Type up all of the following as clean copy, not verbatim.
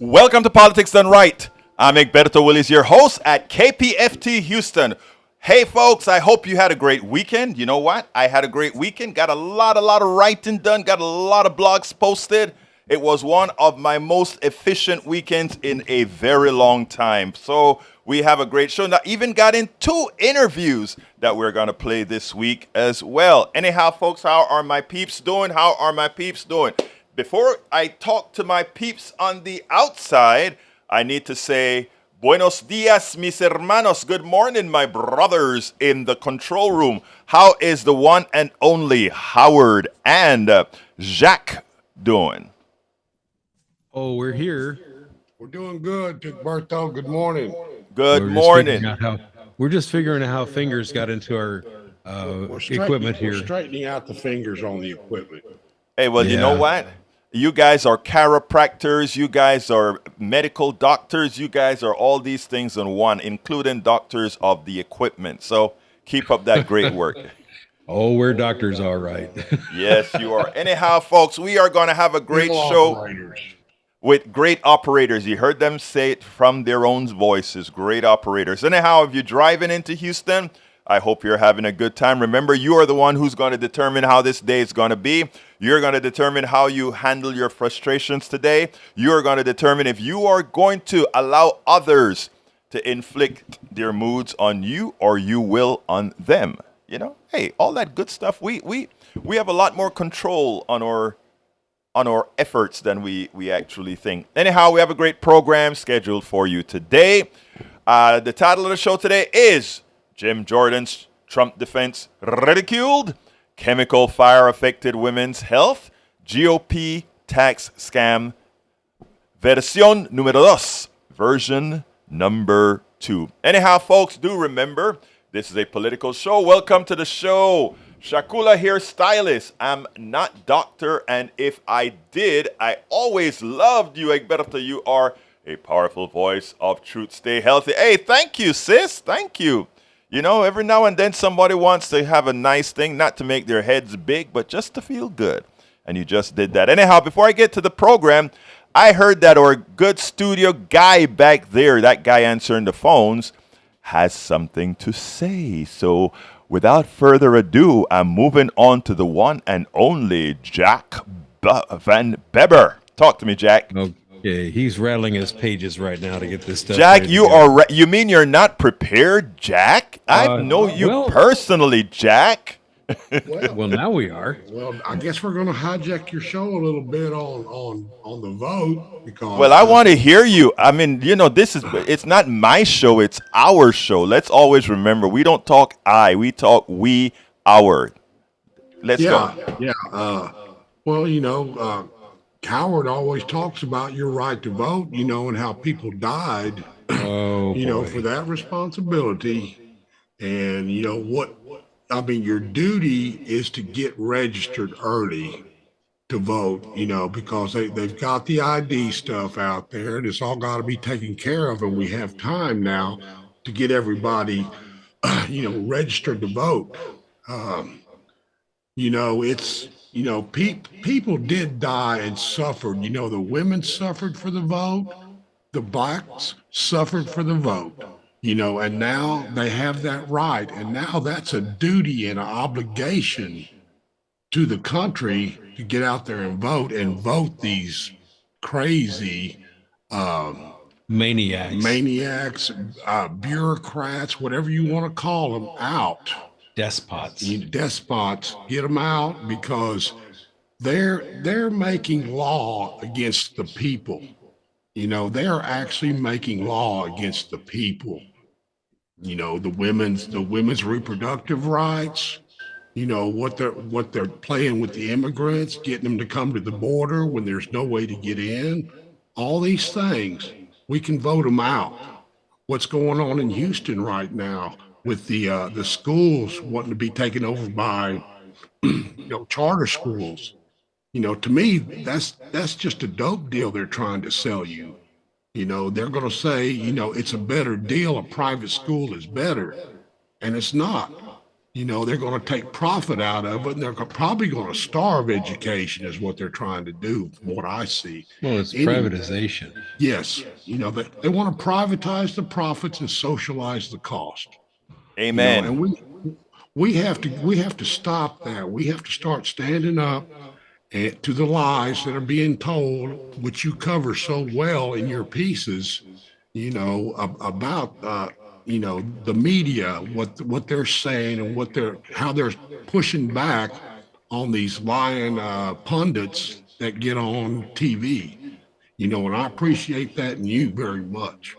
Welcome to Politics Done Right. I'm Egberto Willis, your host at KPFT Houston. Hey folks, I hope you had a great weekend. You know what? I had a great weekend. Got a lot of writing done. Got a lot of blogs posted. It was one of my most efficient weekends in a very long time. So we have a great show. Now, even got in 2 interviews that we're going to play this week as well. Anyhow, folks, how are my peeps doing? How are my peeps doing? Before I talk to my peeps on the outside, I need to say, buenos dias, mis hermanos. Good morning, my brothers in the control room. How is the one and only Howard and Jacques doing? Oh, we're here. We're doing good, Berto. Good morning. Good morning. We're just figuring out how fingers got into our equipment here. We're straightening out the fingers on the equipment. Hey, well, you know what? You guys are chiropractors. You guys are medical doctors. You guys are all these things in one, including doctors of the equipment. So keep up that great work. Oh, we're doctors, all right. Yes, you are. Anyhow, folks, we are going to have a great show with great operators. You heard them say it from their own voices. Great operators. Anyhow, if you're driving into Houston, I hope you're having a good time. Remember, you are the one who's going to determine how this day is going to be. You're going to determine how you handle your frustrations today. You're going to determine if you are going to allow others to inflict their moods on you or you will on them. You know, hey, all that good stuff. We have a lot more control on our efforts than we actually think. Anyhow, we have a great program scheduled for you today. The title of the show today is Jim Jordan's Trump defense ridiculed, chemical fire affected women's health, GOP tax scam, versión número 2, version number 2. Anyhow, folks, do remember, this is a political show. Welcome to the show. Shakula hairstylist. I'm not doctor, and if I did, I always loved you, Egberto. You are a powerful voice of truth. Stay healthy. Hey, thank you, sis. Thank you. You know, every now and then somebody wants to have a nice thing, not to make their heads big, but just to feel good. And you just did that. Anyhow, before I get to the program, I heard that our good studio guy back there, that guy answering the phones, has something to say. So without further ado, I'm moving on to the one and only Jack Van Beber. Talk to me, Jack. Okay, he's rattling his pages right now to get this stuff. Jack, you mean you're not prepared, Jack? I know you personally, Jack. Well, now we are. Well, I guess we're going to hijack your show a little bit on the vote because. Well, I want to hear you. I mean, you know, it's not my show; it's our show. Let's always remember, we don't talk I, we talk we, our. Let's go. Yeah. Well, you know, Howard always talks about your right to vote, you know, and how people died, you know, for that responsibility. And, you know, your duty is to get registered early to vote, you know, because they've got the ID stuff out there and it's all got to be taken care of. And we have time now to get everybody, you know, registered to vote. You know, it's, you know, people did die and suffered. You know, the women suffered for the vote. The blacks suffered for the vote. You know, and now they have that right. And now that's a duty and an obligation to the country to get out there and vote these crazy maniacs, bureaucrats, whatever you want to call them, out. Despots, get them out because they're making law against the people. You know, they are actually making law against the people. You know, the women's reproductive rights, you know, what they're playing with the immigrants, getting them to come to the border when there's no way to get in. All these things, we can vote them out. What's going on in Houston right now with the schools wanting to be taken over by you know, charter schools. You know, to me, that's just a dope deal they're trying to sell you. You know, they're going to say, you know, it's a better deal. A private school is better. And it's not. They're going to take profit out of it, and they're probably going to starve education, is what they're trying to do, from what I see. Well, it's Any, privatization. yes, they want to privatize the profits and socialize the cost. Amen. And we have to stop that. We have to start standing up to the lies that are being told, which you cover so well in your pieces, about the media, what they're saying and how they're pushing back on these lying pundits that get on TV. And I appreciate that in you very much.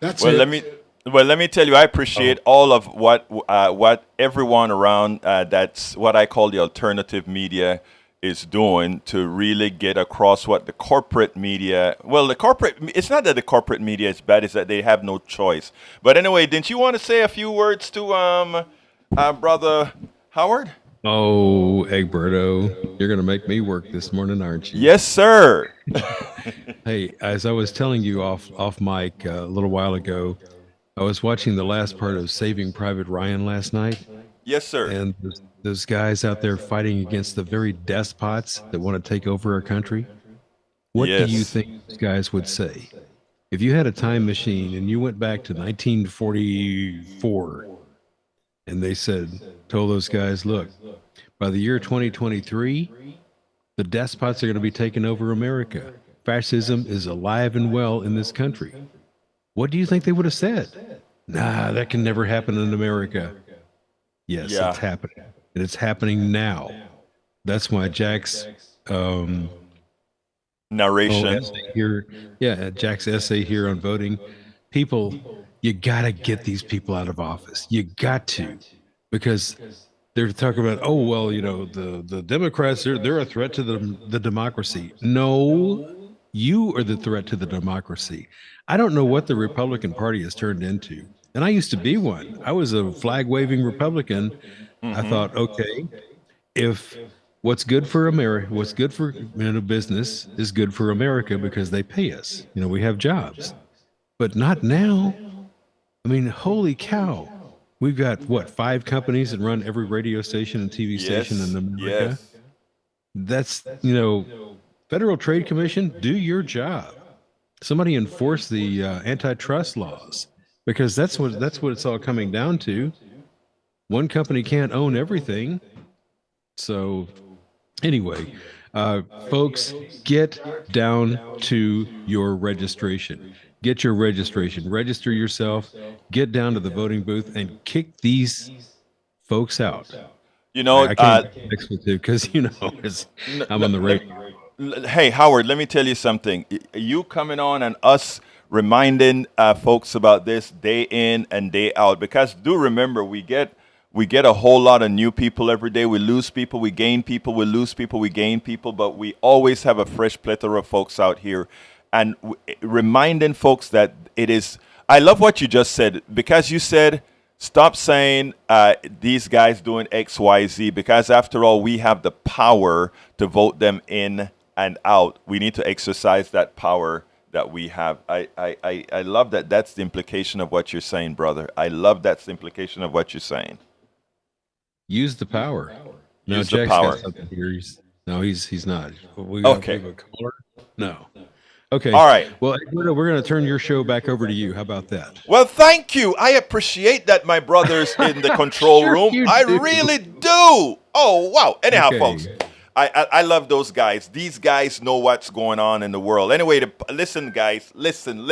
That's Well, let it. me let me tell you, I appreciate all of what everyone around that's what I call the alternative media is doing to really get across what the corporate media. Well, it's not that the corporate media is bad; it's that they have no choice. But anyway, didn't you want to say a few words to brother Howard? Oh, Egberto, you're going to make me work this morning, aren't you? Yes, sir. Hey, as I was telling you off mic a little while ago, I was watching the last part of Saving Private Ryan last night, Yes, sir. and those guys out there fighting against the very despots that want to take over our country. What do you Yes. think these guys would say if you had a time machine and you went back to 1944 and they told those guys, look, by the year 2023, the despots are going to be taking over America. Fascism is alive and well in this country. What do you think they would have said? Nah, that can never happen in America. Yes, Yeah. it's happening. And it's happening now. That's why Jack's Narration. essay here, Jack's essay here on voting. People, you got to get these people out of office. You got to, because they're talking about, oh well, the Democrats, they're a threat to the democracy. No, you are the threat to the democracy. I don't know what the Republican Party has turned into, and I used to be one. I was a flag waving Republican. I thought, okay, if what's good for America, what's good for business is good for America because they pay us. We have jobs, but not now. I mean, holy cow. We've got what, 5 companies that run every radio station and TV station in America. Yes. That's, Federal Trade Commission, do your job. Somebody enforce the antitrust laws, because that's what it's all coming down to. One company can't own everything. So anyway, folks, get down to your registration. Get your registration. Register yourself. Get down to the voting booth and kick these folks out. I can't mix with you because I'm on the radio. Hey, Howard, let me tell you something. You coming on and us reminding folks about this day in and day out, because do remember, we get a whole lot of new people every day. We lose people, we gain people, we lose people, we gain people, but we always have a fresh plethora of folks out here. And reminding folks that it is, I love what you just said, because you said, stop saying these guys doing X, Y, Z, because after all, we have the power to vote them in and out. We need to exercise that power that we have. I love that. That's the implication of what you're saying, brother. I love that's the implication of what you're saying. Use the power. No, Use the Jack's power. got something here. He's not. Okay. We have a caller? No. Okay. All right. Well, we're going to turn your show back over to you. How about that? Well, thank you. I appreciate that, my brothers in the control Sure room. you I do. really do. Oh, wow. Anyhow, Okay. folks, I love those guys. These guys know what's going on in the world. Anyway, listen, guys. Listen.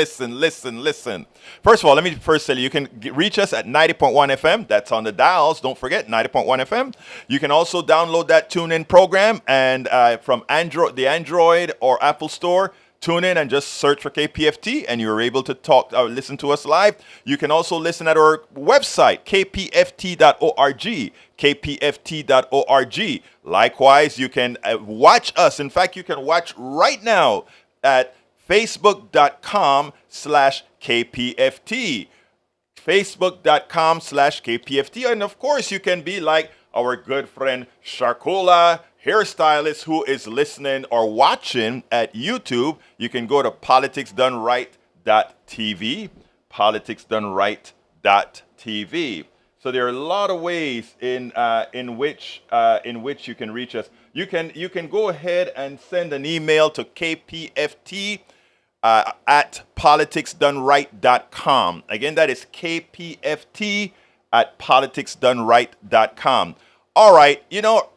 First of all, let me first tell you, you can reach us at 90.1 FM. That's on the dials. Don't forget, 90.1 FM. You can also download that TuneIn program and from the Android or Apple Store. Tune in and just search for KPFT, and you're able to listen to us live. You can also listen at our website, kpft.org, kpft.org. Likewise, you can watch us. In fact, you can watch right now at facebook.com/KPFT, facebook.com/KPFT. And of course, you can be like our good friend Sharkola, hairstylist, who is listening or watching at YouTube. You can go to politicsdoneright.tv, politicsdoneright.tv. So there are a lot of ways in which you can reach us. You can go ahead and send an email to kpft at politicsdoneright.com. Again, that is kpft at politicsdoneright.com. All right,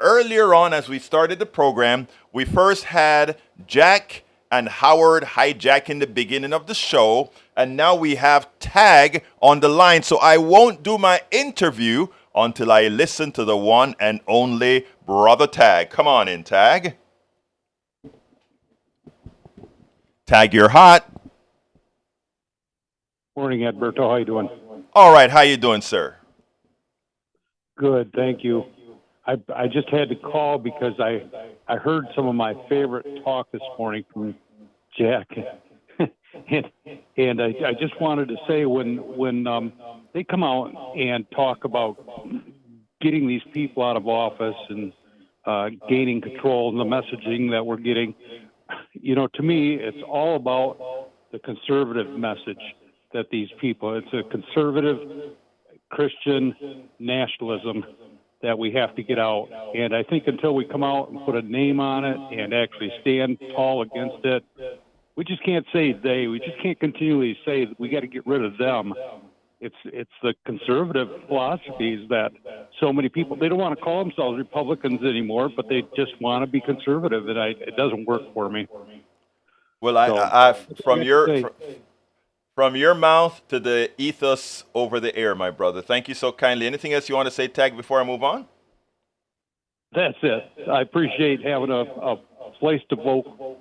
earlier on as we started the program, we first had Jack and Howard hijacking the beginning of the show, and now we have Tag on the line. So I won't do my interview until I listen to the one and only Brother Tag. Come on in, Tag. Tag, you're hot. Morning, Alberto. How you doing? All right, how you doing, sir? Good, thank you. I just had to call because I heard some of my favorite talk this morning from Jack, and I just wanted to say when they come out and talk about getting these people out of office and gaining control and the messaging that we're getting, to me it's all about the conservative message that these people. It's a conservative Christian nationalism that we have to get out. And I think until we come out and put a name on it and actually stand tall against it, we just can't say they. We just can't continually say that we got to get rid of them. It's the conservative philosophies that so many people, they don't want to call themselves Republicans anymore, but they just want to be conservative, and it doesn't work for me. Well, I from your mouth to the ethos over the air, my brother. Thank you so kindly. Anything else you want to say, Tag, before I move on? That's it. I appreciate having a place to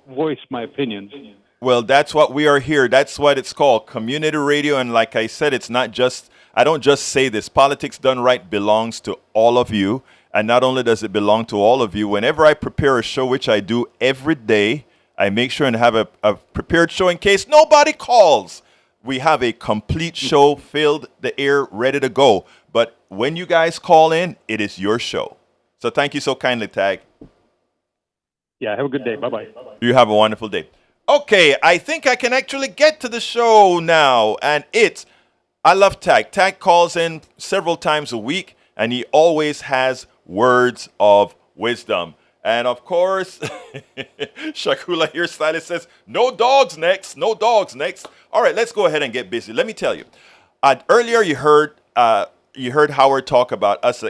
voice my opinions. Well, that's what we are here. That's what it's called, community radio. And like I said, it's not just, I don't just say this. Politics Done Right belongs to all of you. And not only does it belong to all of you, whenever I prepare a show, which I do every day, I make sure and have a prepared show in case nobody calls. We have a complete show, filled the air, ready to go. But when you guys call in, it is your show. So thank you so kindly, Tag. Yeah, have a good day. Bye-bye. You have a wonderful day. Okay, I think I can actually get to the show now. And I love Tag. Tag calls in several times a week, and he always has words of wisdom. And of course, Shakula here, stylist, says, no dogs next, no dogs next. All right, let's go ahead and get busy. Let me tell you. Earlier you heard Howard talk about us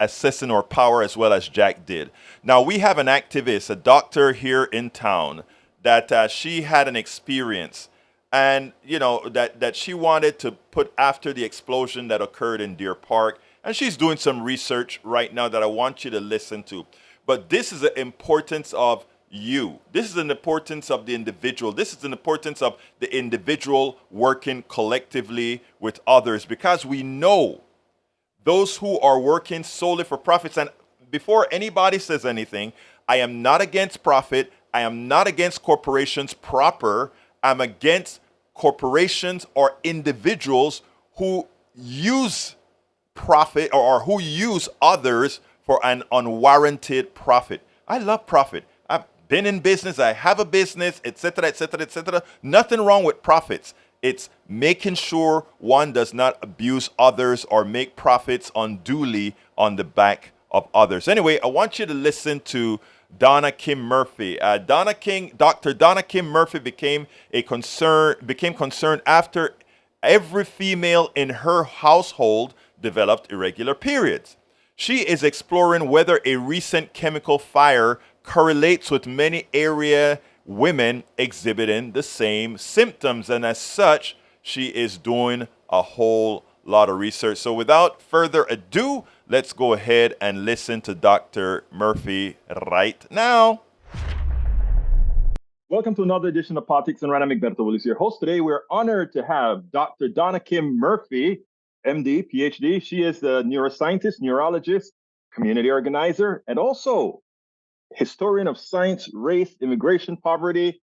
assessing our power as well as Jack did. Now, we have an activist, a doctor here in town, that she had an experience and, that she wanted to put after the explosion that occurred in Deer Park. And she's doing some research right now that I want you to listen to. But this is the importance of you. This is an importance of the individual. This is an importance of the individual working collectively with others, because we know those who are working solely for profits. And before anybody says anything, I am not against profit. I am not against corporations proper. I'm against corporations or individuals who use profit or who use others for an unwarranted profit. I love profit. I've been in business. I have a business, etc., etc., etc. Nothing wrong with profits. It's making sure one does not abuse others or make profits unduly on the back of others. Anyway, I want you to listen to Dona Kim Murphey. Dr. Dona Kim Murphey became concerned after every female in her household developed irregular periods. She is exploring whether a recent chemical fire correlates with many area women exhibiting the same symptoms. And as such, she is doing a whole lot of research. So without further ado, let's go ahead and listen to Dr. Murphey right now. Welcome to another edition of Politics and Right. I'm Egberto Willis, your host. Today, we're honored to have Dr. Dona Kim Murphey, MD, PhD. She is a neuroscientist, neurologist, community organizer, and also historian of science, race, immigration, poverty.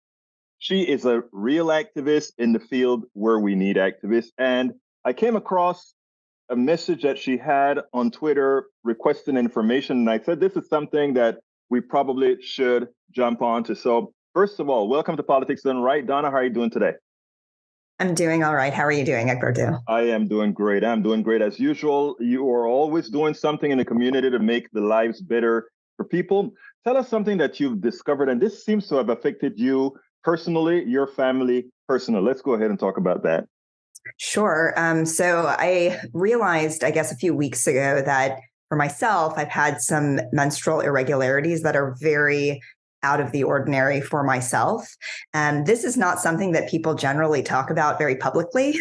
She is a real activist in the field where we need activists. And I came across a message that she had on Twitter requesting information. And I said, this is something that we probably should jump onto. So first of all, welcome to Politics Done Right. Donna, how are you doing today? I'm doing all right. How are you doing, Egberto? I am doing great. I'm doing great. As usual, you are always doing something in the community to make the lives better for people. Tell us something that you've discovered, and this seems to have affected you personally, your family personally. Let's go ahead and talk about that. Sure. So I realized, I guess, a few weeks ago that for myself, I've had some menstrual irregularities that are very out of the ordinary for myself. And this is not something that people generally talk about very publicly.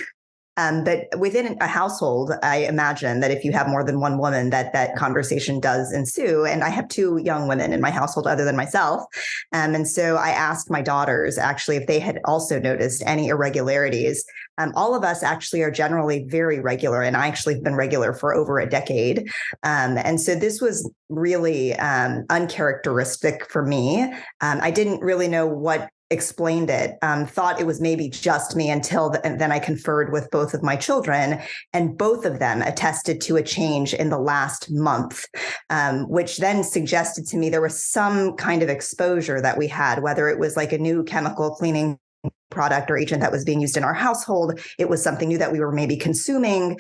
But within a household, I imagine that if you have more than one woman, that conversation does ensue. And I have two young women in my household other than myself. And so I asked my daughters actually if they had also noticed any irregularities. All of us actually are generally very regular, and I actually have been regular for over a decade. And so this was really uncharacteristic for me. I didn't really know what explained it, thought it was maybe just me until then I conferred with both of my children, and both of them attested to a change in the last month, which then suggested to me there was some kind of exposure that we had, whether it was like a new chemical cleaning product or agent that was being used in our household. It was something new that we were maybe consuming,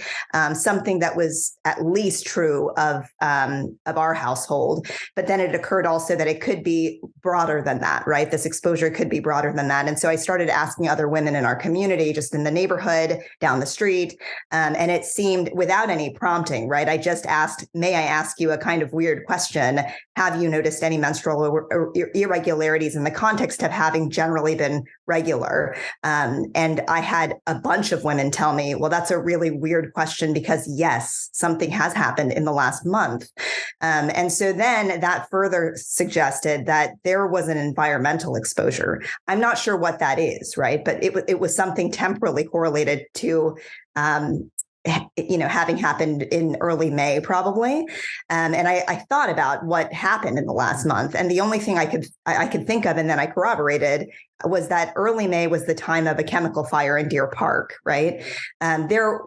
something that was at least true of our household. But then it occurred also that it could be broader than that, right? This exposure could be broader than that. And so I started asking other women in our community, just in the neighborhood, down the street. And it seemed without any prompting, right? I just asked, may I ask you a kind of weird question? Have you noticed any menstrual irregularities in the context of having generally been regular? And I had a bunch of women tell me, well, that's a really weird question because yes, something has happened in the last month. And so then that further suggested that there was an environmental exposure. I'm not sure what that is, right? But it was something temporally correlated to having happened in early May, probably. And I thought about what happened in the last month. And the only thing I could think of, and then I corroborated, was that early May was the time of a chemical fire in Deer Park, right? There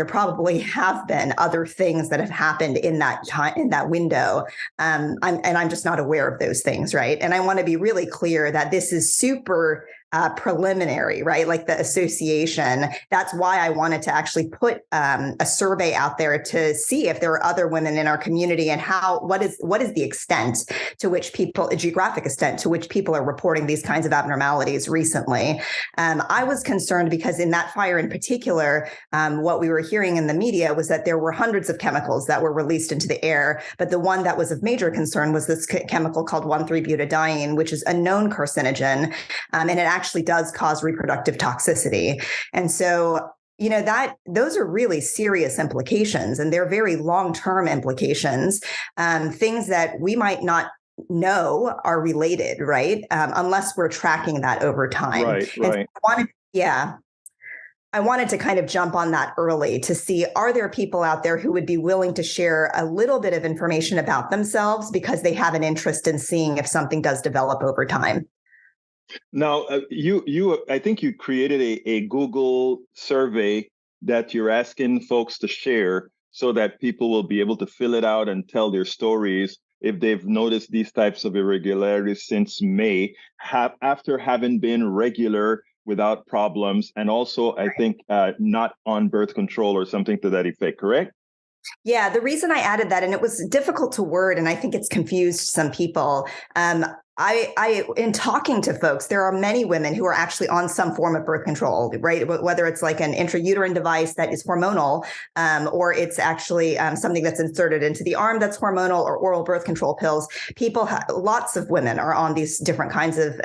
probably have been other things that have happened in that time, in that window. I'm just not aware of those things, right? And I want to be really clear that this is super preliminary, right? Like the association. That's why I wanted to actually put a survey out there to see if there are other women in our community and what is the extent to which a geographic extent to which people are reporting these kinds of abnormalities recently. I was concerned because in that fire in particular, what we were hearing in the media was that there were hundreds of chemicals that were released into the air, but the one that was of major concern was this chemical called 1,3-butadiene, which is a known carcinogen, and it actually does cause reproductive toxicity. And so, those are really serious implications, and they're very long-term implications, things that we might not know are related, right? Unless we're tracking that over time. Right. I wanted to kind of jump on that early to see, are there people out there who would be willing to share a little bit of information about themselves because they have an interest in seeing if something does develop over time? Now, I think you created a Google survey that you're asking folks to share so that people will be able to fill it out and tell their stories if they've noticed these types of irregularities since May, after having been regular without problems, and also, I think, not on birth control or something to that effect, correct? Yeah, the reason I added that, and it was difficult to word, and I think it's confused some people. In talking to folks, there are many women who are actually on some form of birth control, right? Whether it's like an intrauterine device that is hormonal, or it's actually something that's inserted into the arm that's hormonal, or oral birth control pills. Lots of women are on these different kinds of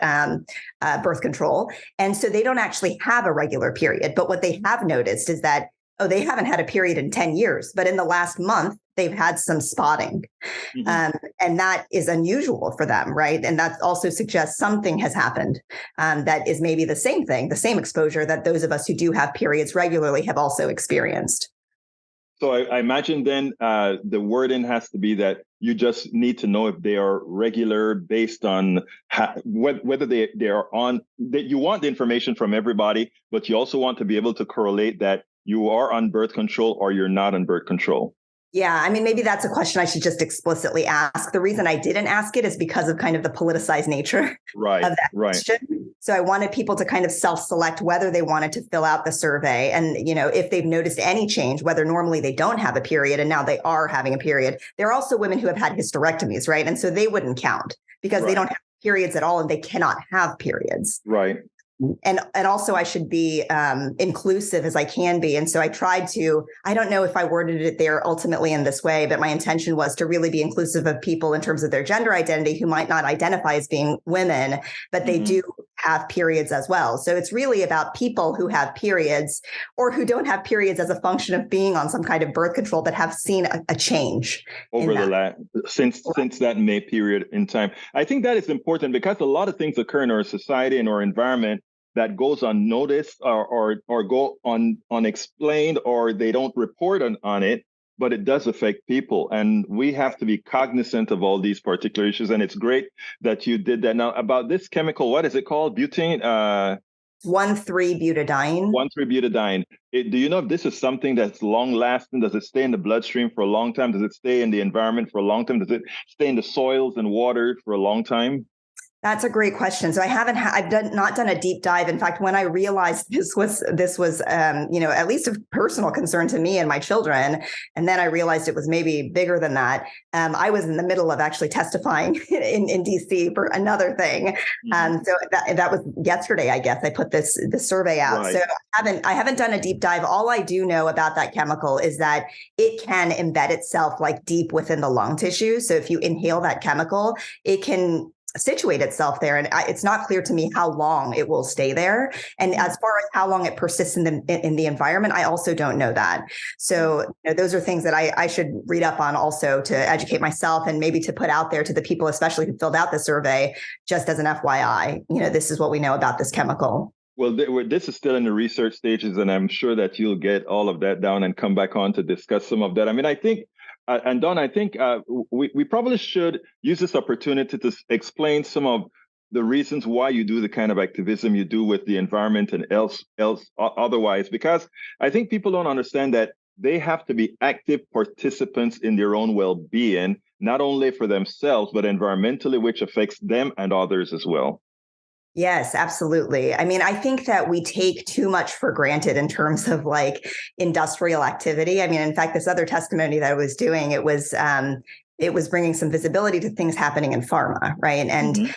birth control. And so they don't actually have a regular period. But what they have noticed is that they haven't had a period in 10 years, but in the last month, they've had some spotting. Mm-hmm. And that is unusual for them, right? And that also suggests something has happened that is maybe the same thing, the same exposure that those of us who do have periods regularly have also experienced. So I imagine then the wording has to be that you just need to know if they are regular based on whether they are on, that you want the information from everybody, but you also want to be able to correlate that you are on birth control or you're not on birth control. Yeah, I mean, maybe that's a question I should just explicitly ask. The reason I didn't ask it is because of kind of the politicized nature of that question. So I wanted people to kind of self-select whether they wanted to fill out the survey. And, if they've noticed any change, whether normally they don't have a period and now they are having a period. There are also women who have had hysterectomies, right? And so they wouldn't count because they don't have periods at all and they cannot have periods. Right. And also I should be inclusive as I can be. And so I tried to, I don't know if I worded it there ultimately in this way, but my intention was to really be inclusive of people in terms of their gender identity who might not identify as being women, but they do have periods as well. So it's really about people who have periods or who don't have periods as a function of being on some kind of birth control, but have seen a change over the last since that May period in time. I think that is important because a lot of things occur in our society and our environment that goes unnoticed or go unexplained, or they don't report on it, but it does affect people. And we have to be cognizant of all these particular issues. And it's great that you did that. Now, about this chemical, what is it called? Butane? 1,3-butadiene. 1,3-butadiene. Do you know if this is something that's long lasting? Does it stay in the bloodstream for a long time? Does it stay in the environment for a long time? Does it stay in the soils and water for a long time? That's a great question. So I've not done a deep dive. In fact, when I realized this was at least a personal concern to me and my children, and then I realized it was maybe bigger than that. I was in the middle of actually testifying in DC for another thing. So that was yesterday, I guess. I put this survey out. Right. So I haven't done a deep dive. All I do know about that chemical is that it can embed itself like deep within the lung tissue. So if you inhale that chemical, it can situate itself there. And it's not clear to me how long it will stay there. And as far as how long it persists in the environment, I also don't know that. So those are things that I should read up on also to educate myself and maybe to put out there to the people, especially who filled out the survey, just as an FYI, this is what we know about this chemical. Well, this is still in the research stages, and I'm sure that you'll get all of that down and come back on to discuss some of that. I mean, I think and Don, I think we probably should use this opportunity to explain some of the reasons why you do the kind of activism you do with the environment and otherwise, because I think people don't understand that they have to be active participants in their own well-being, not only for themselves, but environmentally, which affects them and others as well. Yes, absolutely. I mean, I think that we take too much for granted in terms of like industrial activity. I mean, in fact, this other testimony that I was doing, it was bringing some visibility to things happening in pharma, right? And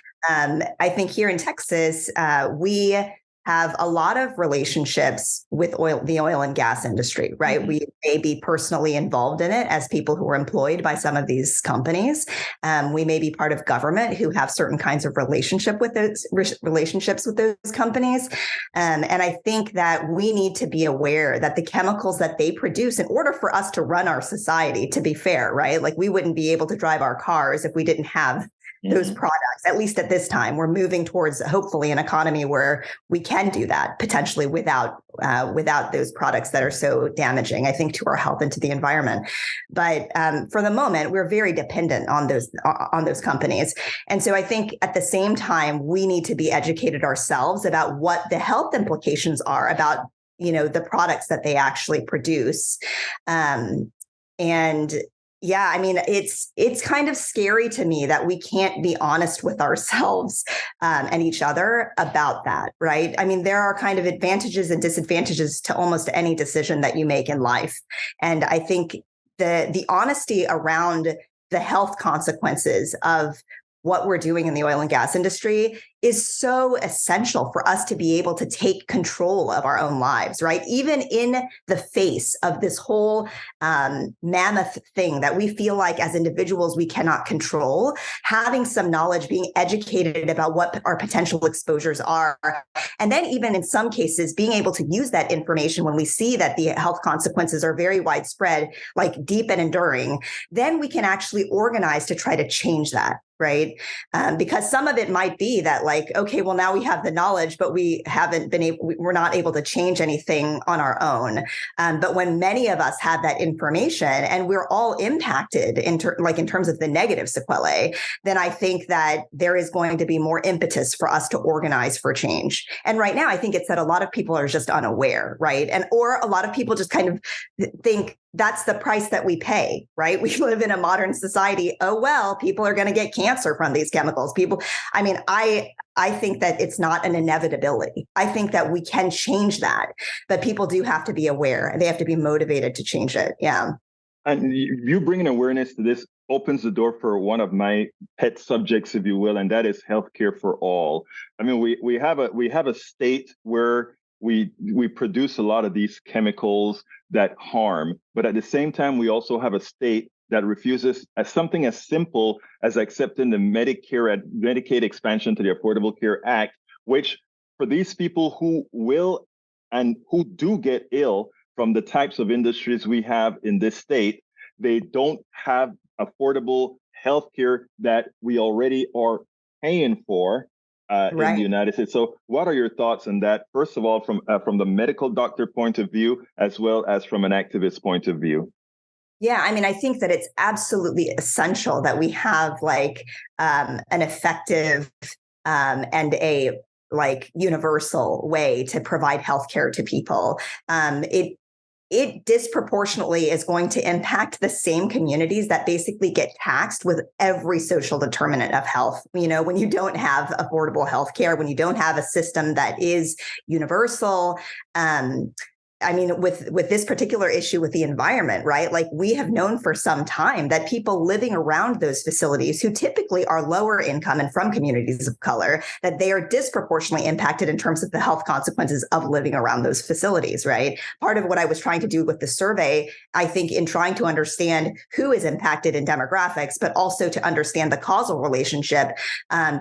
I think here in Texas, we have a lot of relationships with the oil and gas industry, right? We may be personally involved in it as people who are employed by some of these companies. We may be part of government who have certain kinds of relationships with those companies. And I think that we need to be aware that the chemicals that they produce, in order for us to run our society, to be fair, right? Like we wouldn't be able to drive our cars if we didn't have those products, at least at this time. We're moving towards hopefully an economy where we can do that potentially without those products that are so damaging, I think, to our health and to the environment. But for the moment, we're very dependent on those companies. And so I think at the same time, we need to be educated ourselves about what the health implications are about, the products that they actually produce. Yeah, I mean, it's kind of scary to me that we can't be honest with ourselves and each other about that, right? I mean, there are kind of advantages and disadvantages to almost any decision that you make in life. And I think the honesty around the health consequences of what we're doing in the oil and gas industry is so essential for us to be able to take control of our own lives, right? Even in the face of this whole mammoth thing that we feel like as individuals we cannot control, having some knowledge, being educated about what our potential exposures are, and then even in some cases being able to use that information when we see that the health consequences are very widespread, like deep and enduring, then we can actually organize to try to change that. Right. Because some of it might be that like, okay, well, now we have the knowledge, but we're not able to change anything on our own. But when many of us have that information and we're all impacted in terms of the negative sequelae, then I think that there is going to be more impetus for us to organize for change. And right now, I think it's that a lot of people are just unaware, right? Or a lot of people just kind of think, that's the price that we pay, right? We live in a modern society. Oh, well, people are going to get cancer from these chemicals. I think that it's not an inevitability. I think that we can change that, but people do have to be aware and they have to be motivated to change it. Yeah. And you bringing awareness to this opens the door for one of my pet subjects, if you will, and that is healthcare for all. I mean, we have a state where we produce a lot of these chemicals that harm, but at the same time, we also have a state that refuses something as simple as accepting the Medicaid expansion to the Affordable Care Act, which for these people who will and who do get ill from the types of industries we have in this state, they don't have affordable health care that we already are paying for in the United States. So what are your thoughts on that? First of all, from the medical doctor point of view, as well as from an activist point of view? Yeah, I mean, I think that it's absolutely essential that we have an effective and a universal way to provide healthcare to people. It disproportionately is going to impact the same communities that basically get taxed with every social determinant of health. When you don't have affordable healthcare, when you don't have a system that is universal, I mean, with this particular issue with the environment, right? We have known for some time that people living around those facilities who typically are lower income and from communities of color, that they are disproportionately impacted in terms of the health consequences of living around those facilities, right? Part of what I was trying to do with the survey, I think, in trying to understand who is impacted in demographics, but also to understand the causal relationship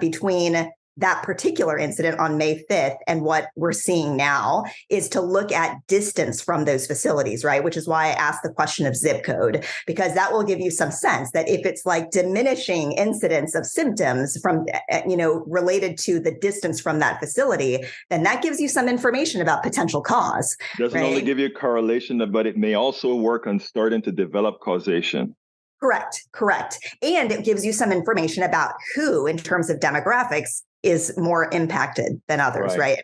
between that particular incident on May 5th and what we're seeing now, is to look at distance from those facilities, right? Which is why I asked the question of zip code, because that will give you some sense that if it's diminishing incidence of symptoms from, related to the distance from that facility, then that gives you some information about potential cause. Doesn't only give you a correlation, but it may also work on starting to develop causation. Correct. And it gives you some information about who, in terms of demographics, is more impacted than others, right?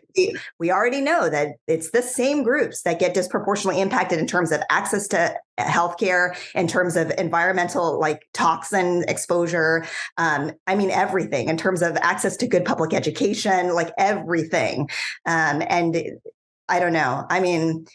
We already know that it's the same groups that get disproportionately impacted in terms of access to healthcare, in terms of environmental toxin exposure. I mean, everything in terms of access to good public education, everything. And I don't know. I mean,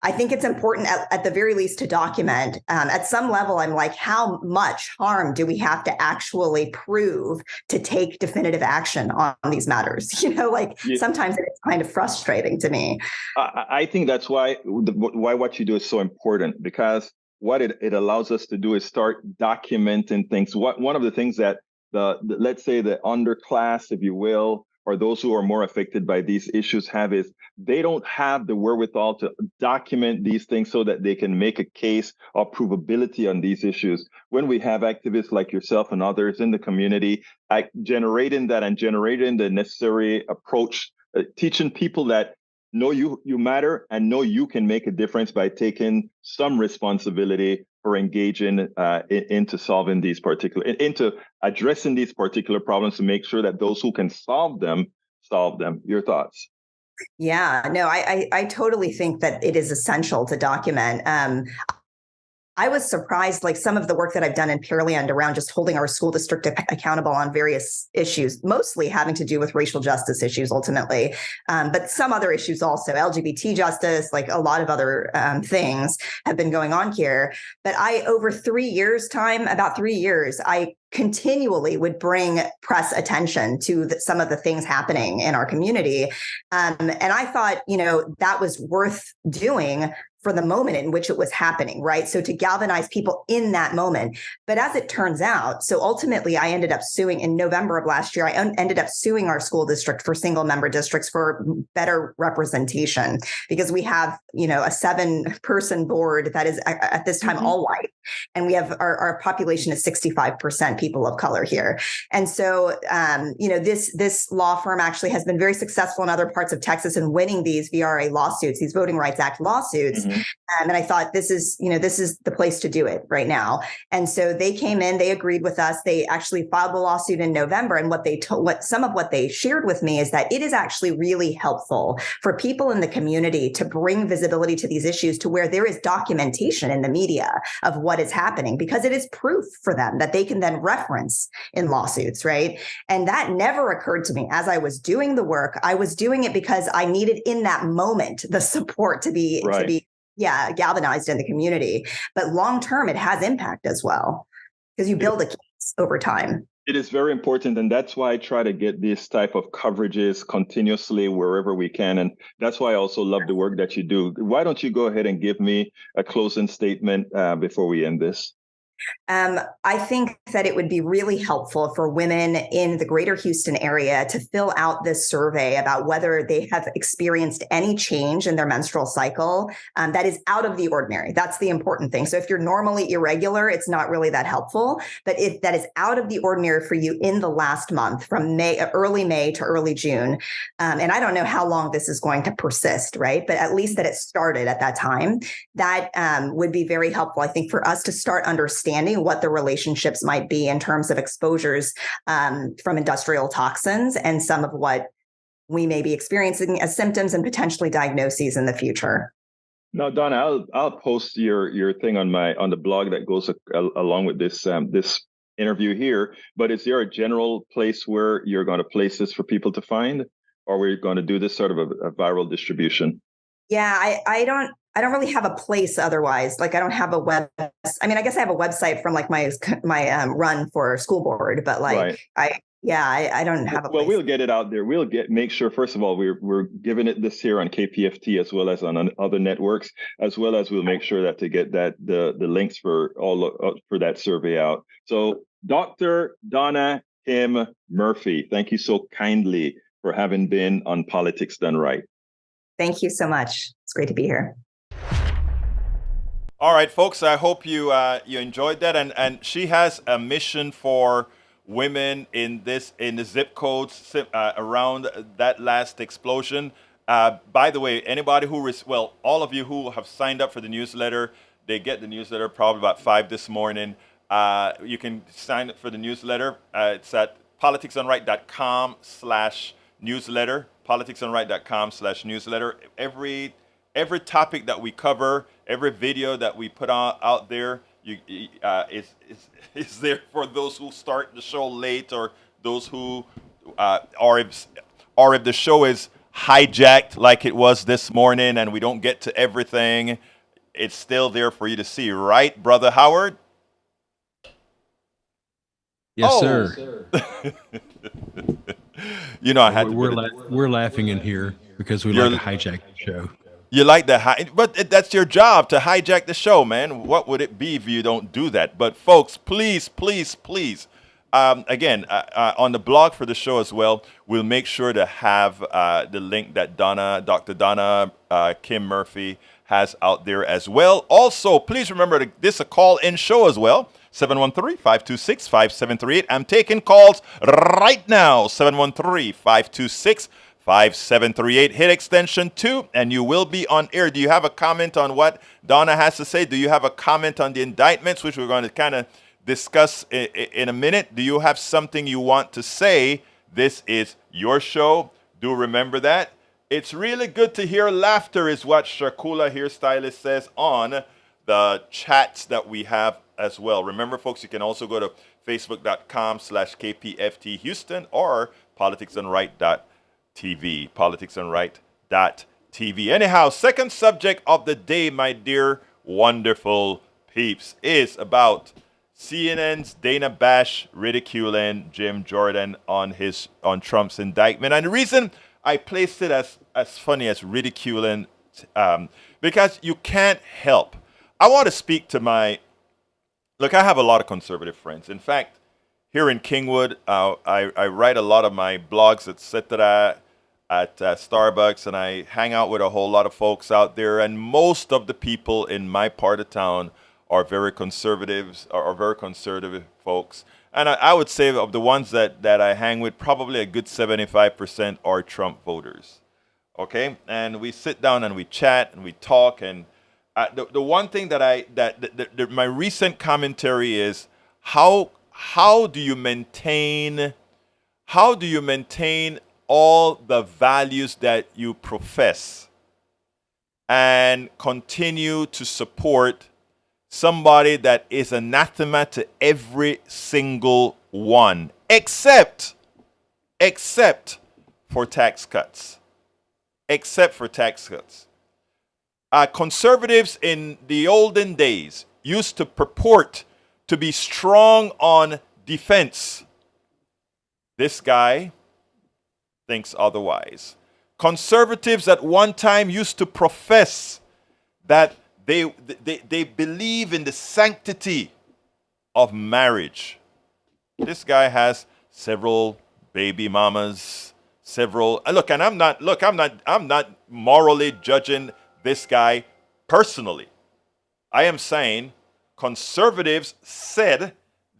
I think it's important at the very least to document. At some level, I'm how much harm do we have to actually prove to take definitive action on these matters? Sometimes it's kind of frustrating to me. I think that's why what you do is so important, because what it allows us to do is start documenting things. One of the things that let's say the underclass, if you will, or those who are more affected by these issues have is they don't have the wherewithal to document these things so that they can make a case of provability on these issues. When we have activists like yourself and others in the community generating the necessary approach, teaching people that know you matter and know you can make a difference by taking some responsibility for engaging into solving into addressing these particular problems to make sure that those who can solve them. Your thoughts? Yeah, no, I totally think that it is essential to document. I was surprised, some of the work that I've done in Pearland around just holding our school district accountable on various issues, mostly having to do with racial justice issues ultimately, but some other issues also, LGBT justice, a lot of other things have been going on here. But over about 3 years, I continually would bring press attention to some of the things happening in our community. And I thought, that was worth doing for the moment in which it was happening, right? So to galvanize people in that moment. But as it turns out, so ultimately I ended up suing in November of last year, I ended up suing our school district for single member districts for better representation, because we have, a 7-person board that is at this time all white. And we have our population is 65% people of color here. And so, this law firm actually has been very successful in other parts of Texas in winning these VRA lawsuits, these Voting Rights Act lawsuits. And I thought this is the place to do it right now. And so they came in, they agreed with us. They actually filed the lawsuit in November. And some of what they shared with me is that it is actually really helpful for people in the community to bring visibility to these issues to where there is documentation in the media of what is happening, because it is proof for them that they can then reference in lawsuits, right? And that never occurred to me as I was doing the work. I was doing it because I needed in that moment the support to be galvanized in the community. But long term, it has impact as well, because you build a case over time. It is very important, and that's why I try to get this type of coverages continuously wherever we can. And that's why I also love the work that you do. Why don't you go ahead and give me a closing statement before we end this? I think that it would be really helpful for women in the greater Houston area to fill out this survey about whether they have experienced any change in their menstrual cycle that is out of the ordinary. That's the important thing. So if you're normally irregular, it's not really that helpful. But if that is out of the ordinary for you in the last month, from early May to early June, and I don't know how long this is going to persist, right? But at least that it started at that time, that would be very helpful, I think, for us to start understanding what the relationships might be in terms of exposures from industrial toxins and some of what we may be experiencing as symptoms and potentially diagnoses in the future. Now, Donna, I'll post your thing on the blog that goes along with this this interview here. But is there a general place where you're going to place this for people to find, or we're going to do this sort of a viral distribution? Yeah, I don't really have a place otherwise. Like I don't have a web. I mean, I guess I have a website from like my run for school board, but like right. I don't have a place. Well, we'll get it out there. Make sure, first of all, we're giving it this here on KPFT as well as on other networks, as well as we'll make sure that to get the links for for that survey out. So Dr. Dona Kim Murphey, thank you so kindly for having been on Politics Done Right. Thank you so much. It's great to be here. All right, folks, I hope you enjoyed that. And she has a mission for women in the zip codes around that last explosion. By the way, anybody all of you who have signed up for the newsletter, they get the newsletter probably about 5 this morning. You can sign up for the newsletter. It's at politicsdoneright.com/newsletter. politicsdoneright.com/newsletter. Every topic that we cover, every video that we put out there, is there for those who start the show late, or those who, or if the show is hijacked like it was this morning and we don't get to everything, it's still there for you to see, right, Brother Howard? Yes, sir. I had we're laughing in here because we like to hijack the show. You like but that's your job, to hijack the show, man. What would it be if you don't do that? But folks, please, again, on the blog for the show as well, we'll make sure to have the link that Dr. Dona Kim Murphey has out there as well. Also, please remember this is a call-in show as well. 713-526-5738. I'm taking calls right now. 713-526-5738. Hit extension 2 and you will be on air. Do you have a comment on what Donna has to say? Do you have a comment on the indictments, which we're going to kind of discuss in a minute? Do you have something you want to say? This is your show. Do remember that. It's really good to hear laughter, is what Shakula Hairstylist says on the chats that we have as well. Remember, folks, you can also go to facebook.com/KPFT Houston or politicsdoneright.tv. Politicsdoneright.tv. Anyhow, second subject of the day, my dear wonderful peeps, is about CNN's Dana Bash ridiculing Jim Jordan on Trump's indictment. And the reason I placed it as funny as ridiculing, because you can't help. I want to speak to look, I have a lot of conservative friends. In fact, here in Kingwood, I write a lot of my blogs, etc., at Starbucks, and I hang out with a whole lot of folks out there. And most of the people in my part of town are very conservative folks. And I would say of the ones that I hang with, probably a good 75% are Trump voters. Okay, and we sit down and we chat and we talk. And the one thing that my recent commentary is how do you maintain all the values that you profess and continue to support somebody that is anathema to every single one, except for tax cuts. Except for tax cuts. Conservatives in the olden days used to purport to be strong on defense. This guy thinks otherwise. Conservatives at one time used to profess that they believe in the sanctity of marriage. This guy has several baby mamas, and I'm not morally judging this guy personally. I am saying conservatives said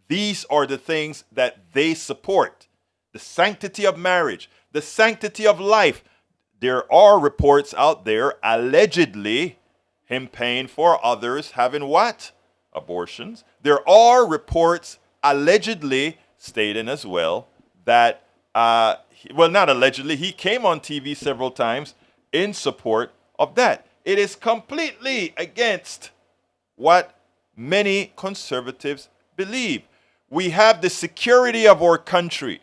these are the things that they support. The sanctity of marriage, the sanctity of life. There are reports out there allegedly him paying for others having what? Abortions. There are reports allegedly stating as well that, not allegedly, he came on TV several times in support of that. It is completely against what many conservatives believe. We have the security of our country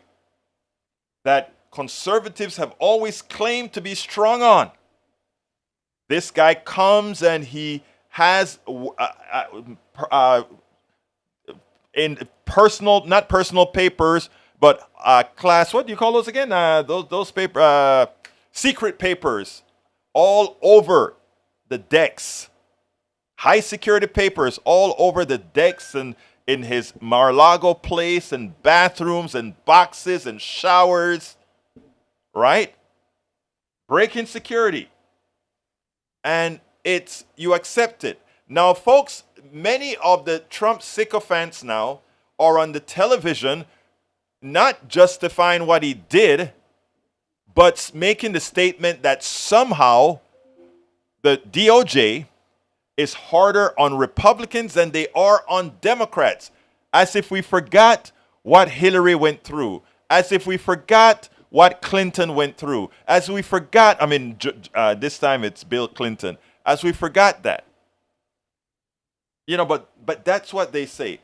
that conservatives have always claimed to be strong on. This guy comes and he has in not personal papers, but class, what do you call those again? Those paper, secret papers all over the decks. High security papers all over the decks and in his Mar-a-Lago place and bathrooms and boxes and showers, right? Breaking security. And you accept it. Now, folks, many of the Trump sycophants now are on the television not justifying what he did, but making the statement that somehow the DOJ is harder on Republicans than they are on Democrats. As if we forgot what Hillary went through. As if we forgot what Clinton went through. As we forgot, this time it's Bill Clinton. As we forgot that. But that's what they say.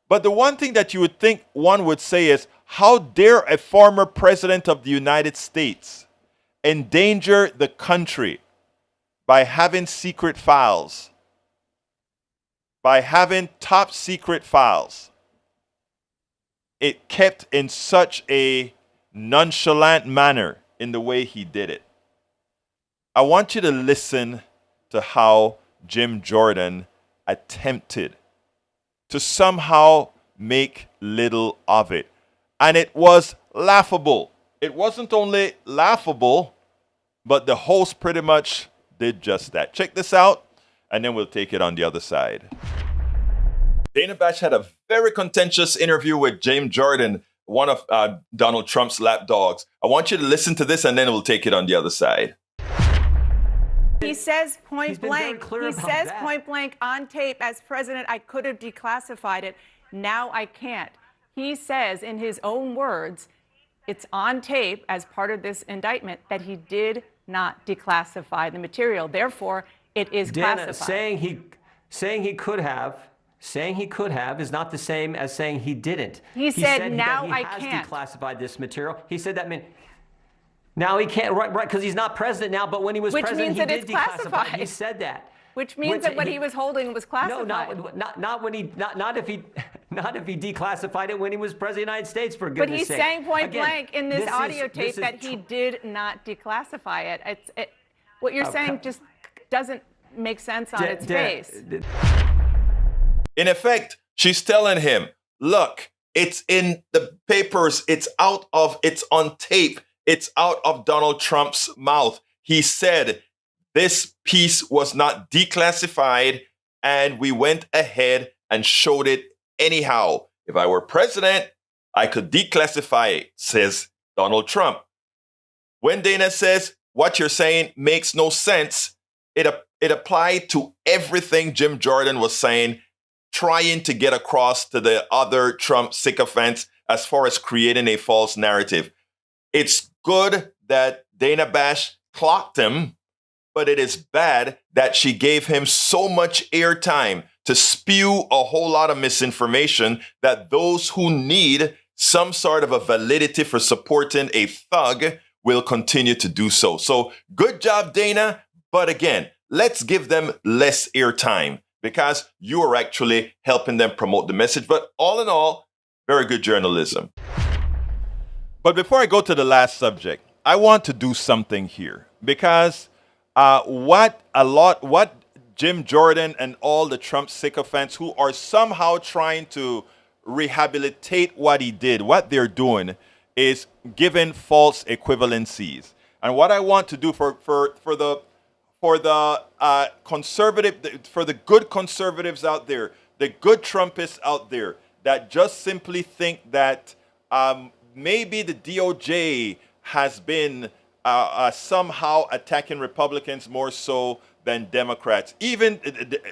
But the one thing that you would think one would say is, how dare a former president of the United States endanger the country by having secret files, by having top secret files. It kept in such a nonchalant manner in the way he did it. I want you to listen to how Jim Jordan attempted to somehow make little of it. And it was laughable. It wasn't only laughable, but the host pretty much did just that. Check this out, and then we'll take it on the other side. Dana Bash had a very contentious interview with James Jordan, one of Donald Trump's lapdogs. I want you to listen to this, and then we'll take it on the other side. He says point blank on tape, as president, I could have declassified it. Now I can't. He says in his own words, it's on tape as part of this indictment that he did not declassify the material. Therefore, it is classified. Saying he could have is not the same as saying he didn't. He said now I can't. He has declassified this material. He said that now he can't, right, because he's not president now, but when he was president, he did declassify. He said that. Which means that what he was holding was classified. No, not if he declassified it when he was president of the United States, for goodness sake. But he's saying point blank in this audio tape that he did not declassify it. What you're saying just doesn't make sense on its face. In effect, she's telling him, look, it's in the papers, it's on tape, it's out of Donald Trump's mouth. He said this piece was not declassified, and we went ahead and showed it anyhow. If I were president, I could declassify it, says Donald Trump. When Dana says what you're saying makes no sense, it applied to everything Jim Jordan was saying, trying to get across to the other Trump sycophants as far as creating a false narrative. It's good that Dana Bash clocked him, but it is bad that she gave him so much airtime to spew a whole lot of misinformation that those who need some sort of a validity for supporting a thug will continue to do so. So good job, Dana. But again, let's give them less airtime because you are actually helping them promote the message. But all in all, very good journalism. But before I go to the last subject, I want to do something here because what Jim Jordan and all the Trump sycophants who are somehow trying to rehabilitate what he did, what they're doing is giving false equivalencies. And what I want to do for the good conservatives out there, the good Trumpists out there that just simply think that maybe the DOJ has been somehow attacking Republicans more so than Democrats. Even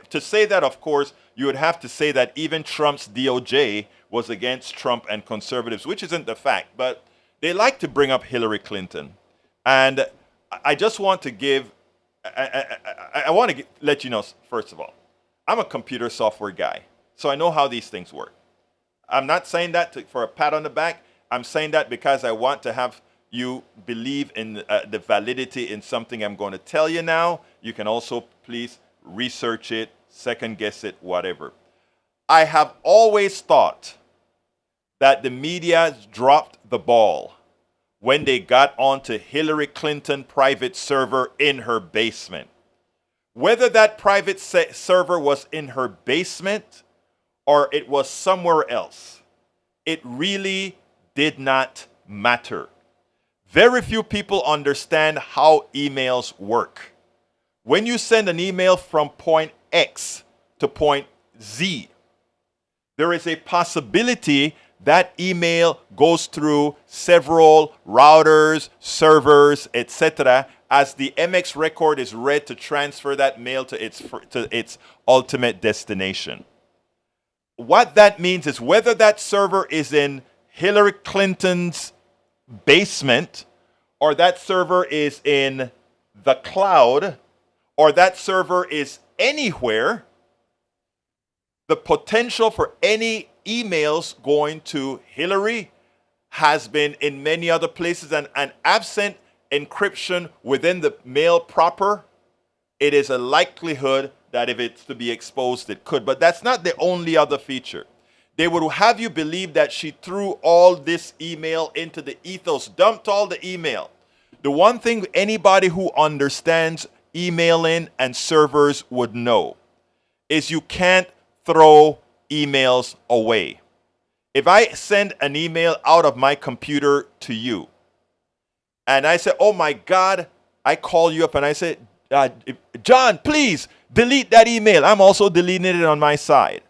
to say that, of course, you would have to say that even Trump's DOJ was against Trump and conservatives, which isn't the fact. But they like to bring up Hillary Clinton. And I just want to give, I want to let you know, first of all, I'm a computer software guy, so I know how these things work. I'm not saying that for a pat on the back. I'm saying that because I want to have you believe in the validity in something I'm going to tell you now. You can also please research it, second guess it, whatever. I have always thought that the media dropped the ball when they got onto Hillary Clinton private server in her basement. Whether that private server was in her basement or it was somewhere else, it really did not matter. Very few people understand how emails work. When you send an email from point X to point Z, there is a possibility that email goes through several routers, servers, etc., as the MX record is read to transfer that mail to its ultimate destination. What that means is whether that server is in Hillary Clinton's basement, or that server is in the cloud, or that server is anywhere, the potential for any emails going to Hillary has been in many other places, and absent encryption within the mail proper, it is a likelihood that if it's to be exposed, it could. But that's not the only other feature. They would have you believe that she threw all this email into the ethos, dumped all the email. The one thing anybody who understands emailing and servers would know is you can't throw emails away. If I send an email out of my computer to you, and I say, oh my God, I call you up and I say, John, please delete that email. I'm also deleting it on my side.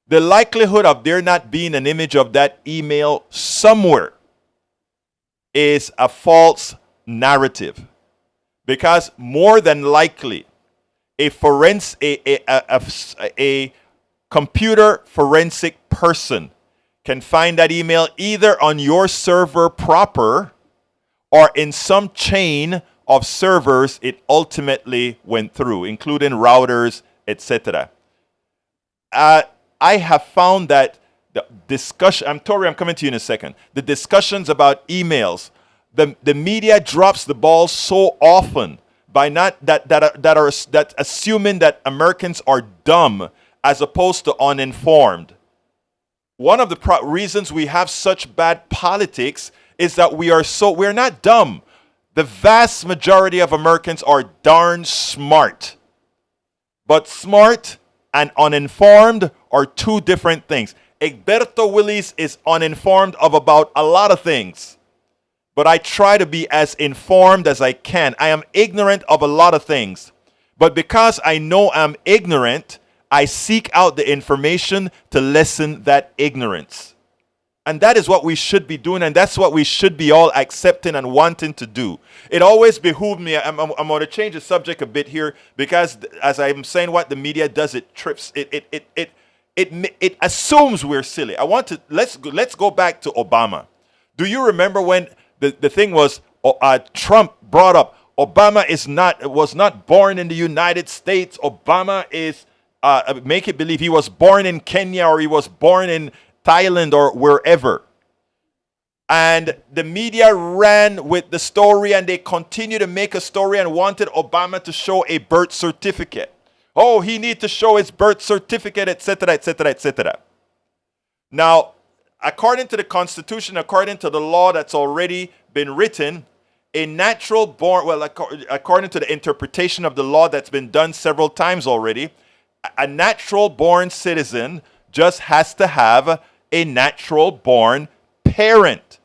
The likelihood of there not being an image of that email somewhere is a false narrative. Because more than likely, a computer forensic person can find that email either on your server proper or in some chain of servers it ultimately went through, including routers, etc. I have found that the discussion, Tori, I'm coming to you in a second. The discussions about emails, the media drops the ball so often by not that assuming that Americans are dumb as opposed to uninformed. One of the reasons we have such bad politics is that we're not dumb. The vast majority of Americans are darn smart. But smart and uninformed are two different things. Egberto Willis is uninformed of about a lot of things. But I try to be as informed as I can. I am ignorant of a lot of things. But because I know I'm ignorant, I seek out the information to lessen that ignorance. And that is what we should be doing, and that's what we should be all accepting and wanting to do. It always behooved me. I'm going to change the subject a bit here, because as I'm saying, what the media does, it trips. It assumes we're silly. Let's go back to Obama. Do you remember when the thing was Trump brought up Obama was not born in the United States. Obama is make it believe he was born in Kenya, or he was born in Thailand, or wherever. And the media ran with the story, and they continued to make a story and wanted Obama to show a birth certificate. Oh, he needs to show his birth certificate, etc., etc., etc. Now, according to the Constitution, according to the law that's already been written, a natural born, well, according to the interpretation of the law that's been done several times already, a natural born citizen just has to have a natural born parent.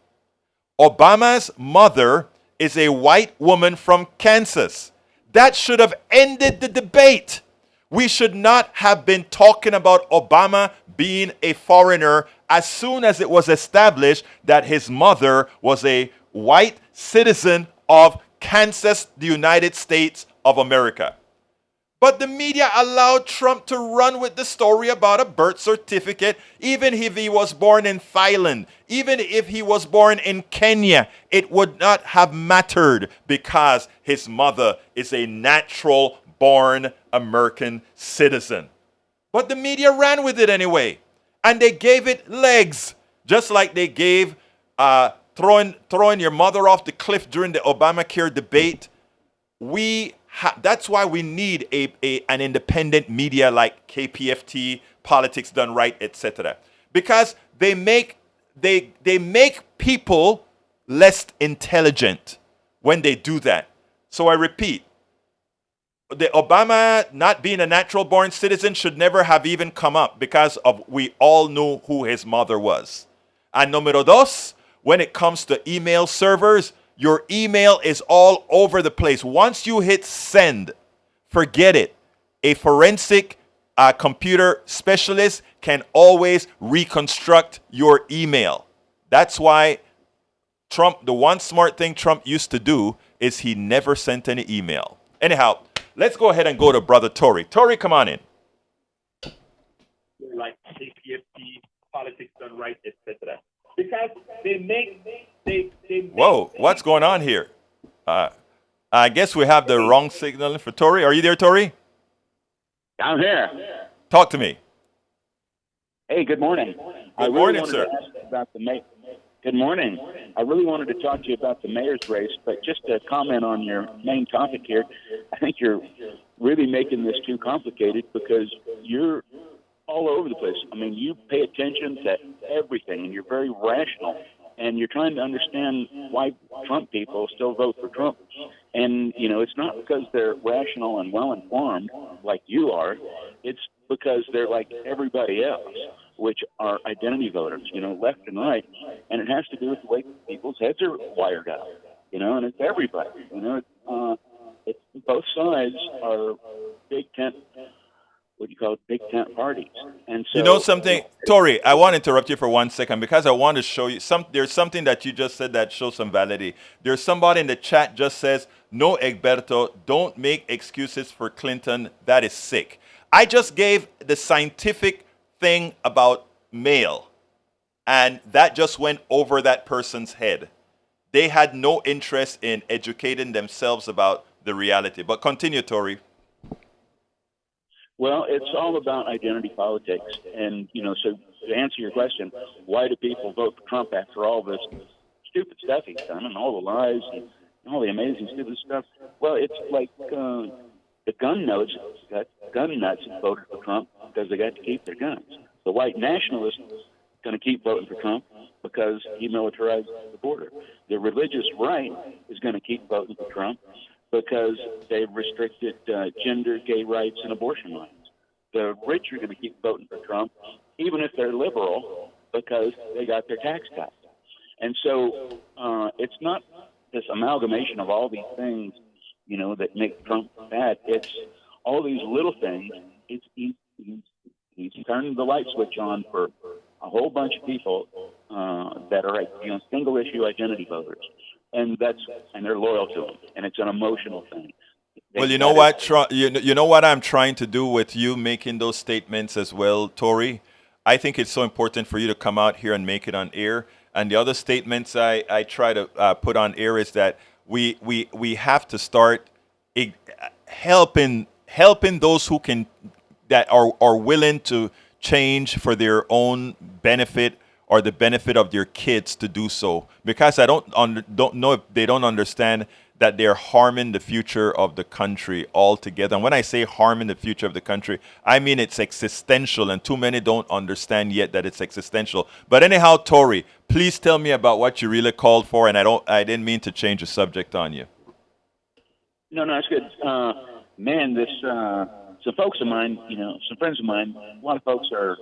Obama's mother is a white woman from Kansas. That should have ended the debate. We should not have been talking about Obama being a foreigner as soon as it was established that his mother was a white citizen of Kansas, the United States of America. But the media allowed Trump to run with the story about a birth certificate, even if he was born in Thailand, even if he was born in Kenya, it would not have mattered, because his mother is a natural born American citizen. But the media ran with it anyway, and they gave it legs, just like they gave throwing your mother off the cliff during the Obamacare debate. That's why we need an independent media like KPFT, Politics Done Right, etc. Because they make people less intelligent when they do that. So I repeat, the Obama not being a natural born citizen should never have even come up, because we all knew who his mother was. And número dos, when it comes to email servers, your email is all over the place. Once you hit send, forget it. A forensic computer specialist can always reconstruct your email. That's why the one smart thing Trump used to do is he never sent any email. Anyhow, let's go ahead and go to Brother Tory. Tory, come on in. Like KPFT, Politics Done Right, etc. Because they make Whoa, what's going on here? I guess we have the wrong signal for Tory. Are you there, Tory? I'm here. Talk to me. Hey, good morning. Good morning, sir. Good morning. I really wanted to talk to you about the mayor's race, but just to comment on your main topic here, I think you're really making this too complicated, because you're all over the place. I mean, you pay attention to everything, and you're very rational, and you're trying to understand why Trump people still vote for Trump. And, you know, it's not because they're rational and well-informed like you are. It's because they're like everybody else, which are identity voters, you know, left and right. And it has to do with the way people's heads are wired up, you know, and it's everybody. You know, it's both sides are big tent, what do you call it, big tent parties. And so, you know something, Tory, I want to interrupt you for 1 second, because I want to show you there's something that you just said that shows some validity. There's somebody in the chat just says, no, Egberto, don't make excuses for Clinton. That is sick. I just gave the scientific thing about mail, and that just went over that person's head. They had no interest in educating themselves about the reality. But continue, Tory. Well, it's all about identity politics. And, you know, so to answer your question, why do people vote for Trump after all this stupid stuff he's done and all the lies and all the amazing stupid stuff? Well, it's like the gun nuts voted for Trump because they got to keep their guns. The white nationalists going to keep voting for Trump because he militarized the border. The religious right is going to keep voting for Trump because they've restricted gender, gay rights, and abortion rights. The rich are going to keep voting for Trump, even if they're liberal, because they got their tax cut. And so it's not this amalgamation of all these things, you know, that make Trump bad. It's all these little things. He he's turned the light switch on for a whole bunch of people that are single issue identity voters, and they're loyal to him, and it's an emotional thing. Well, you know what, you know what I'm trying to do with you making those statements as well, Tori? I think it's so important for you to come out here and make it on air. And the other statements I try to put on air is that we have to start helping those who can, that are willing to change for their own benefit or the benefit of their kids to do so. Because I don't know if they don't understand that they're harming the future of the country altogether. And when I say harming the future of the country, I mean it's existential, and too many don't understand yet that it's existential. But anyhow, Tori, please tell me about what you really called for, and I didn't mean to change the subject on you. No, that's good. Man, some folks of mine, some friends of mine, a lot of folks are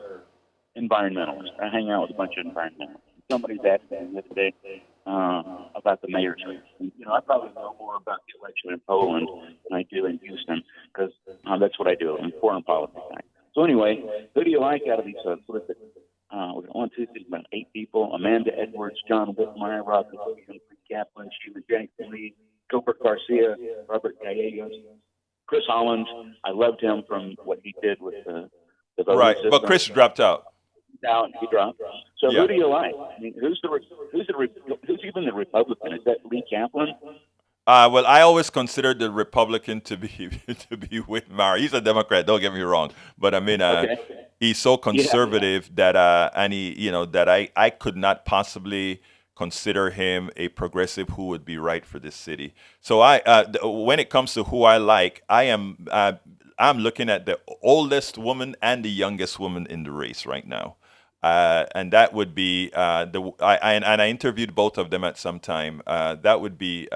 environmentalists. I hang out with a bunch of environmentalists. Somebody's asked me the other day about the mayor's race. And, I probably know more about the election in Poland than I do in Houston, because that's what I do. I'm foreign politics. So anyway, who do you like out of these what is it? We're on Tuesday, about 8 people: Amanda Edwards, John Whitmire, Robert Williams, Kaplan, Sheila Jackson Lee, Gilbert Garcia, Robert Gallegos, Chris Hollins. I loved him from what he did with the voting right, system. but Chris dropped out. He dropped. So Yeah. Who do you like? I mean, who's even the Republican? Is that Lee Kaplan? Well, I always considered the Republican to be Whitmire. He's a Democrat. Don't get me wrong, but I mean, Okay. he's so conservative that and he, that I could not possibly consider him a progressive who would be right for this city. So when it comes to who I like, I'm looking at the oldest woman and the youngest woman in the race right now. And that would be I interviewed both of them at some time. That would be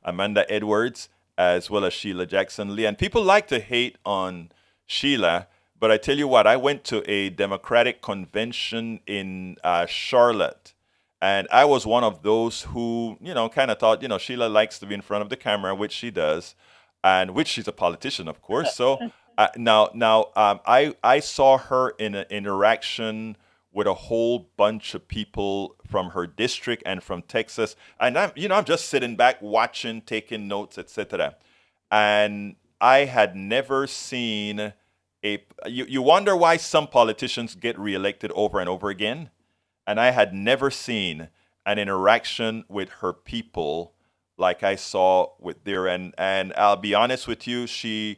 Amanda Edwards as well as Sheila Jackson Lee. And people like to hate on Sheila, but I tell you what, I went to a Democratic convention in Charlotte, and I was one of those who kind of thought Sheila likes to be in front of the camera, which she does, and which she's a politician, of course. So I saw her in an interaction with a whole bunch of people from her district and from Texas. And I'm just sitting back watching, taking notes, etc. And I had never seen you wonder why some politicians get reelected over and over again. And I had never seen an interaction with her people like I saw with there. And I'll be honest with you, she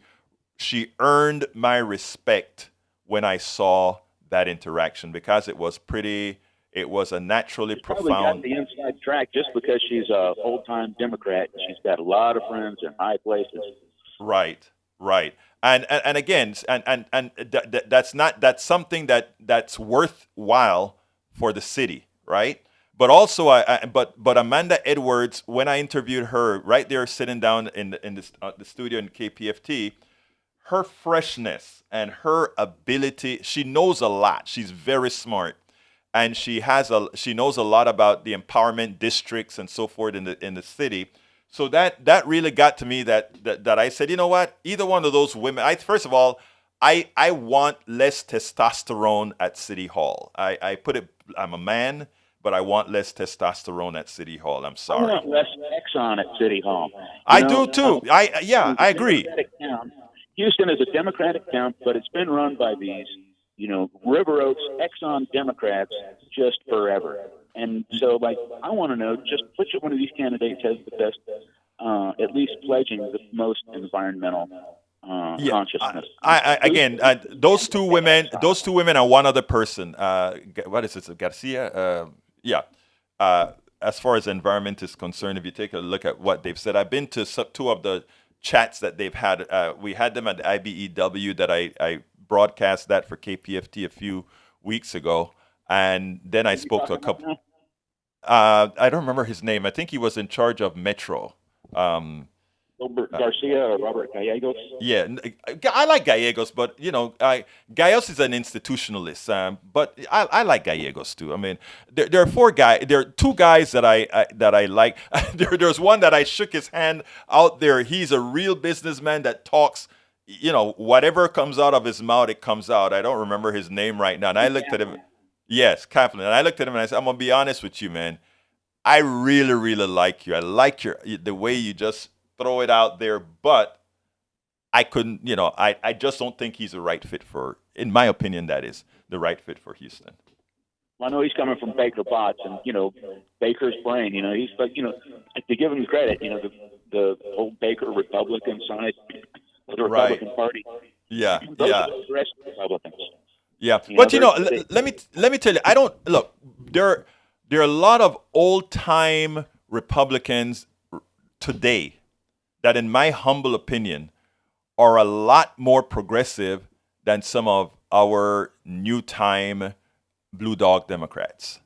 earned my respect when I saw that interaction, because it was a naturally profound. Probably got the inside track just because she's a old-time Democrat. She's got a lot of friends in high places. Right. And again, that's something that's worthwhile for the city, right? But also, but Amanda Edwards, when I interviewed her right there, sitting down in the studio in KPFT, her freshness and her ability, she knows a lot. She's very smart, and she knows a lot about the empowerment districts and so forth in the city. So that really got to me that I said, you know what? Either one of those women. First of all, I want less testosterone at City Hall. I'm a man, but I want less testosterone at City Hall. I'm sorry. I want less Exxon at City Hall. I do too. I agree. Houston is a Democratic town, but it's been run by these, River Oaks Exxon Democrats just forever. And so, I want to know, just which one of these candidates has the best, at least pledging the most environmental consciousness. Those two women and one other person. What is it? Garcia? As far as the environment is concerned, if you take a look at what they've said, I've been to two of the chats that they've had. We had them at the IBEW that I broadcast that for KPFT a few weeks ago. And then I spoke to a couple. I don't remember his name. I think he was in charge of Metro. Robert Garcia or Robert Gallegos? Yeah, I like Gallegos, but Gallegos is an institutionalist. But I like Gallegos too. I mean, there are two guys that I like. There's one that I shook his hand out there. He's a real businessman that talks whatever comes out of his mouth, it comes out. I don't remember his name right now. And I looked at him. Yes, Kaplan. And I looked at him and I said, I'm going to be honest with you, man. I really, really like you. I like the way you just throw it out there. But I couldn't, I just don't think he's the right fit in my opinion, that is the right fit for Houston. Well, I know he's coming from Baker Botts and, Baker's brain, he's like, to give him credit, the whole Baker Republican side of the Republican Party. Yeah. Those are the rest of the Republicans. Yeah. But, let me tell you, there are a lot of old time Republicans today that, in my humble opinion, are a lot more progressive than some of our new time blue dog Democrats,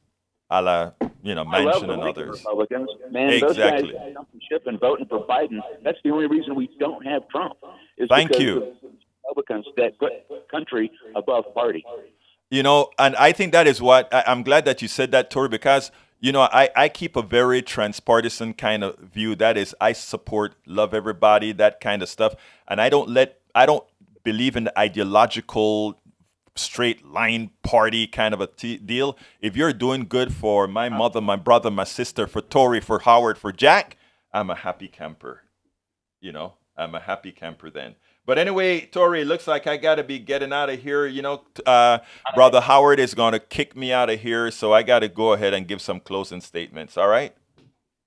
a la, Manchin and others. Republicans, man, exactly. Those guys jumping ship and voting for Biden. That's the only reason we don't have Trump. Thank you. Republicans that put country above party. And I think that is what I'm glad that you said that, Tori, because I keep a very transpartisan kind of view. That is, I support, love everybody, that kind of stuff, and I don't believe in the ideological straight line party kind of a deal. If you're doing good for my mother, my brother, my sister, for Tori, for Howard, for Jack, I'm a happy camper. I'm a happy camper then. But anyway, Tori, it looks like I got to be getting out of here. Brother Howard is going to kick me out of here, so I got to go ahead and give some closing statements. All right?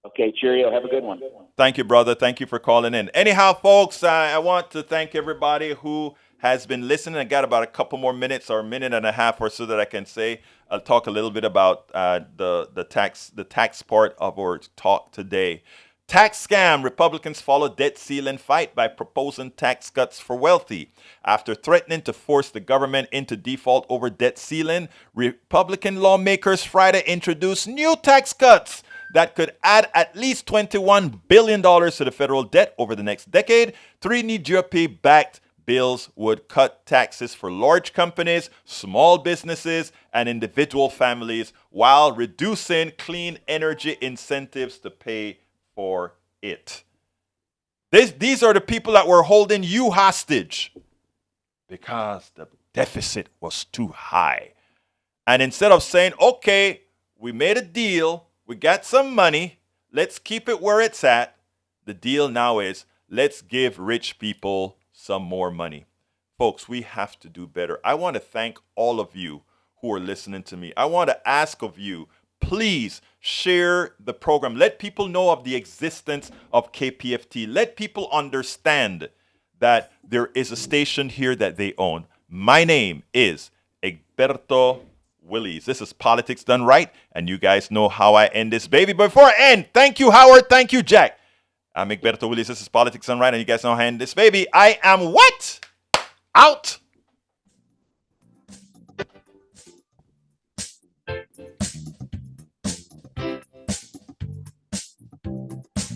Okay, cheerio. Have a good one. Thank you, brother. Thank you for calling in. Anyhow, folks, I want to thank everybody who has been listening. I got about a couple more minutes or a minute and a half or so that I can say. I'll talk a little bit about the tax part of our talk today. Tax scam. Republicans follow debt ceiling fight by proposing tax cuts for wealthy. After threatening to force the government into default over debt ceiling, Republican lawmakers Friday introduced new tax cuts that could add at least $21 billion to the federal debt over the next decade. 3 new GOP-backed bills would cut taxes for large companies, small businesses, and individual families while reducing clean energy incentives to pay for it. These are the people that were holding you hostage because the deficit was too high. And instead of saying, okay, we made a deal, we got some money, let's keep it where it's at, the deal now is let's give rich people some more money. Folks, we have to do better. I want to thank all of you who are listening to me. I want to ask of you, please share the program. Let people know of the existence of KPFT. Let people understand that there is a station here that they own. My name is Egberto Willies. This is Politics Done Right, and you guys know how I end this baby. Before I end, thank you, Howard. Thank you, Jack. I'm Egberto Willies. This is Politics Done Right, and you guys know how I end this baby. I am what? Out.